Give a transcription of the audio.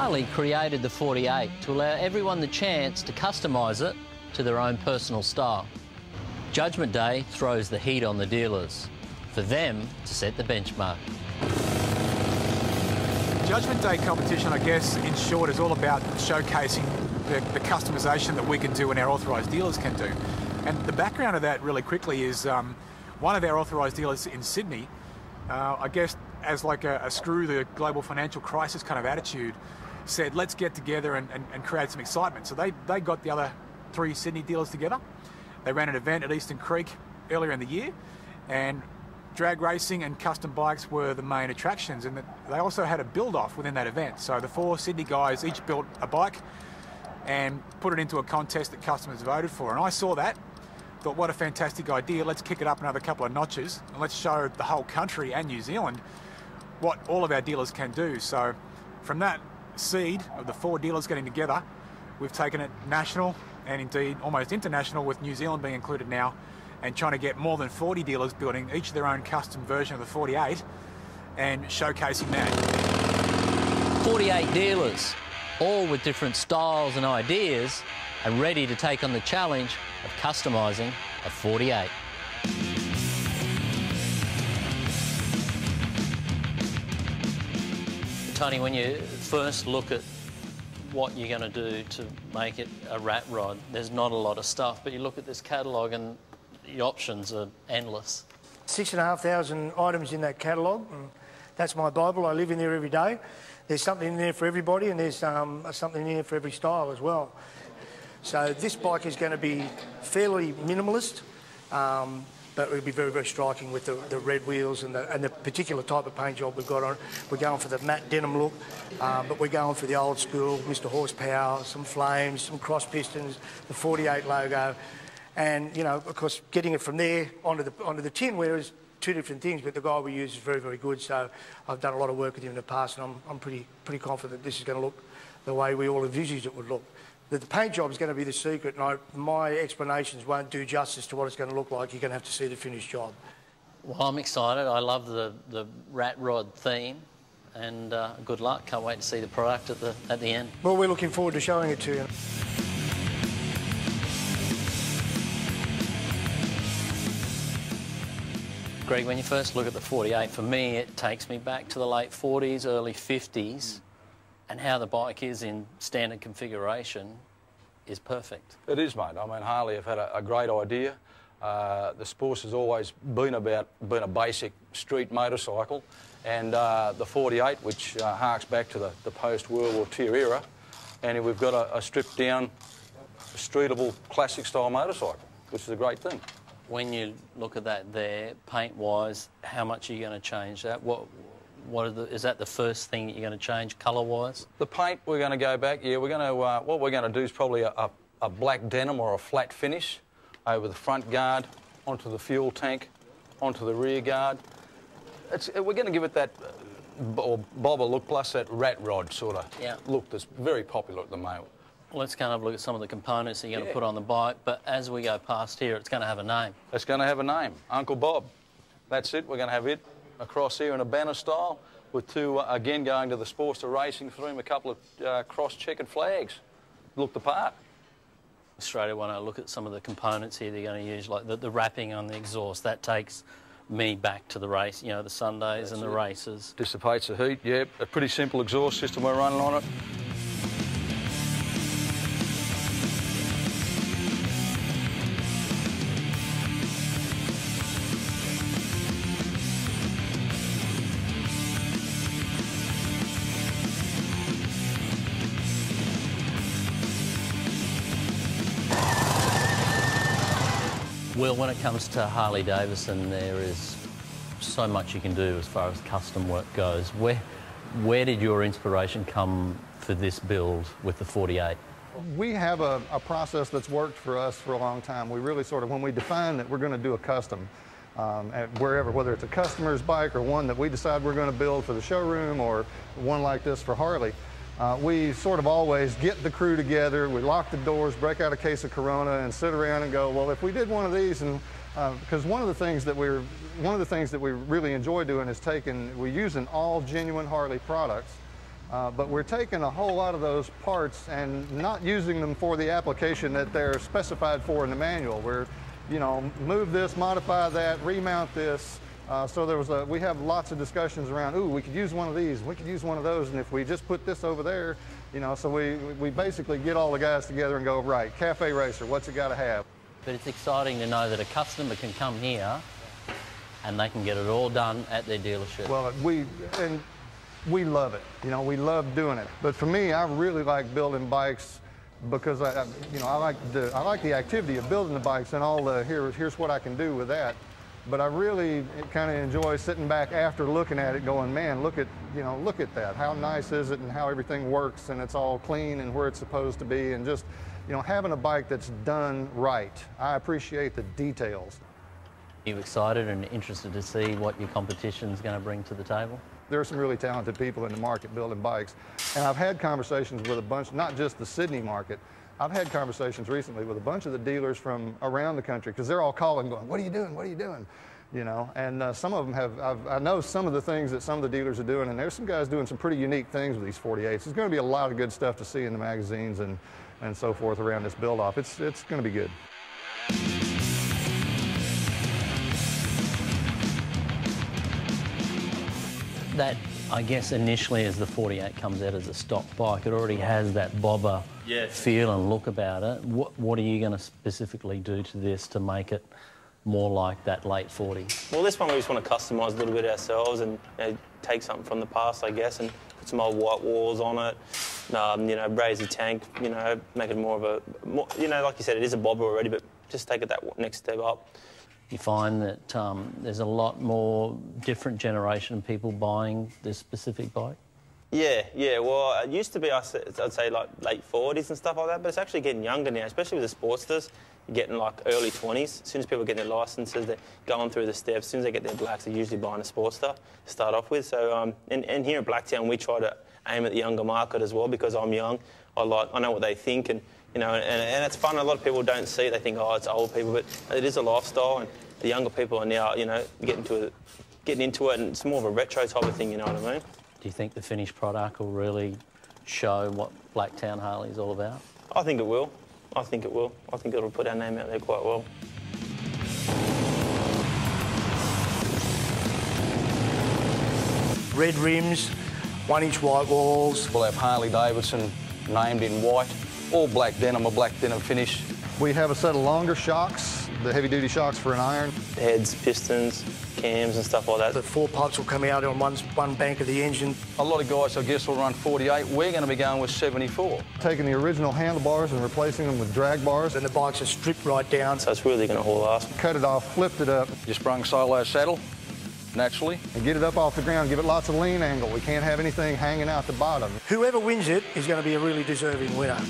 Harley created the 48 to allow everyone the chance to customise it to their own personal style. Judgment Day throws the heat on the dealers, for them to set the benchmark. Judgment Day competition, I guess, in short, is all about showcasing the customisation that we can do and our authorised dealers can do. And the background of that, really quickly, is one of our authorised dealers in Sydney, I guess as like a screw the global financial crisis kind of attitude, said, let's get together and create some excitement. So they got the other 3 Sydney dealers together. They ran an event at Eastern Creek earlier in the year, and drag racing and custom bikes were the main attractions, and they also had a build-off within that event. So the 4 Sydney guys each built a bike and put it into a contest that customers voted for. And I saw that, thought, what a fantastic idea, let's kick it up another couple of notches and let's show the whole country and New Zealand what all of our dealers can do. So from that seed of the 4 dealers getting together, we've taken it national and indeed almost international, with New Zealand being included now, and trying to get more than 40 dealers building each their own custom version of the 48 and showcasing that. 48 dealers, all with different styles and ideas, and ready to take on the challenge of customising a 48. Tony, when you first look at what you're going to do to make it a rat rod, there's not a lot of stuff, but you look at this catalogue and the options are endless. 6,500 items in that catalogue, and that's my Bible. I live in there every day. There's something in there for everybody, and there's something in there for every style as well. So this bike is going to be fairly minimalist, but it'll be very, very striking with the red wheels and the particular type of paint job we've got on it. We're going for the matte denim look, but we're going for the old school, Mr. Horsepower, some flames, some cross pistons, the 48 logo. And, you know, of course, getting it from there onto the tin where is 2 different things, but the guy we use is very, very good. So I've done a lot of work with him in the past, and I'm pretty confident this is going to look the way we all envisaged it would look. The paint job is going to be the secret, and my explanations won't do justice to what it's going to look like. You're going to have to see the finished job. Well, I'm excited. I love the rat rod theme, and good luck. Can't wait to see the product at the end. Well, we're looking forward to showing it to you. Greg, when you first look at the 48, for me, it takes me back to the late 40s, early 50s, and how the bike is in standard configuration is perfect. It is, mate. I mean, Harley have had a great idea. The Sports has always been a basic street motorcycle, and the 48, which harks back to the post-World War II era, and we've got a stripped-down, streetable, classic-style motorcycle, which is a great thing. When you look at that there, paint-wise, how much are you going to change that? Is that the first thing that you're going to change, colour-wise? The paint, we're going to go back, yeah, we're going to, what we're going to do is probably a black denim or a flat finish over the front guard, onto the fuel tank, onto the rear guard. We're going to give it that bobber look, plus that rat rod sort of look that's very popular at the moment. Let's kind of look at some of the components that you're going to put on the bike, but as we go past here, it's going to have a name. It's going to have a name, Uncle Bob. That's it. We're going to have it across here in a banner style with 2, again, going to the Sports to Racing theme, a couple of cross-checkered flags. Look the part. Australia want to look at some of the components here they're going to use, like the wrapping on the exhaust. That takes me back to the race, you know, the Sundays and the races. Dissipates the heat, yeah. A pretty simple exhaust system we're running on it. Well, when it comes to Harley-Davidson, there is so much you can do as far as custom work goes. Where did your inspiration come for this build with the 48? We have a process that's worked for us for a long time. We really sort of, when we define that we're going to do a custom, wherever, whether it's a customer's bike or one that we decide we're going to build for the showroom or one like this for Harley, we sort of always get the crew together, we lock the doors, break out a case of Corona, and sit around and go, well, if we did one of these, and because one of the things that we really enjoy doing is we're using all genuine Harley products, But we're taking a whole lot of those parts and not using them for the application that they're specified for in the manual. We're, you know, move this, modify that, remount this. So we have lots of discussions around, ooh, we could use one of these, we could use one of those, and if we just put this over there, you know, so we basically get all the guys together and go, right, Cafe Racer, what's it got to have? But it's exciting to know that a customer can come here and they can get it all done at their dealership. Well, we love it. You know, we love doing it. But for me, I really like building bikes because I like the activity of building the bikes and all the here's what I can do with that. But I really kind of enjoy sitting back after looking at it, going, man, look at that. How nice is it, and how everything works, and it's all clean and where it's supposed to be, and just, you know, having a bike that's done right. I appreciate the details. Are you excited and interested to see what your competition's going to bring to the table? There are some really talented people in the market building bikes, and I've had conversations with a bunch, not just the Sydney market. I've had conversations recently with a bunch of the dealers from around the country, because they're all calling going, what are you doing, what are you doing? You know, and some of them have, I know some of the things that some of the dealers are doing, and there's some guys doing some pretty unique things with these 48s. There's going to be a lot of good stuff to see in the magazines and so forth around this build-off. It's going to be good. That, I guess, initially as the 48 comes out as a stock bike, it already has that bobber feel and look about it. What are you going to specifically do to this to make it more like that late 40? Well, this one we just want to customise a little bit ourselves and, you know, take something from the past, I guess, and put some old white walls on it. You know, raise the tank. You know, make it more of a, you know, like you said, it is a bobber already, but just take it that next step up. You find that there's a lot more different generation of people buying this specific bike? Yeah. Well, it used to be, I'd say, like late 40s and stuff like that, but it's actually getting younger now, especially with the Sportsters. You're getting like early 20s. As soon as people get their licences, they're going through the steps. As soon as they get their blacks, they're usually buying a Sportster to start off with. So, and here at Blacktown, we try to aim at the younger market as well, because I'm young. I know what they think, and you know, and it's fun. A lot of people don't see it. They think, oh, it's old people, but it is a lifestyle, and the younger people are now, you know, getting into it, and it's more of a retro type of thing, you know what I mean? Do you think the finished product will really show what Blacktown Harley is all about? I think it will. I think it'll put our name out there quite well. Red rims, 1-inch white walls. We'll have Harley Davidson named in white, all black denim, a black denim finish. We have a set of longer shocks, the heavy-duty shocks for an iron. Heads, pistons, cams and stuff like that. The 4 pipes will come out on one bank of the engine. A lot of guys, I guess, will run 48. We're going to be going with 74. Taking the original handlebars and replacing them with drag bars. And the bikes are stripped right down. So it's really going to haul ass. Cut it off, flipped it up. Just sprung solo saddle, naturally. And get it up off the ground, give it lots of lean angle. We can't have anything hanging out the bottom. Whoever wins it is going to be a really deserving winner.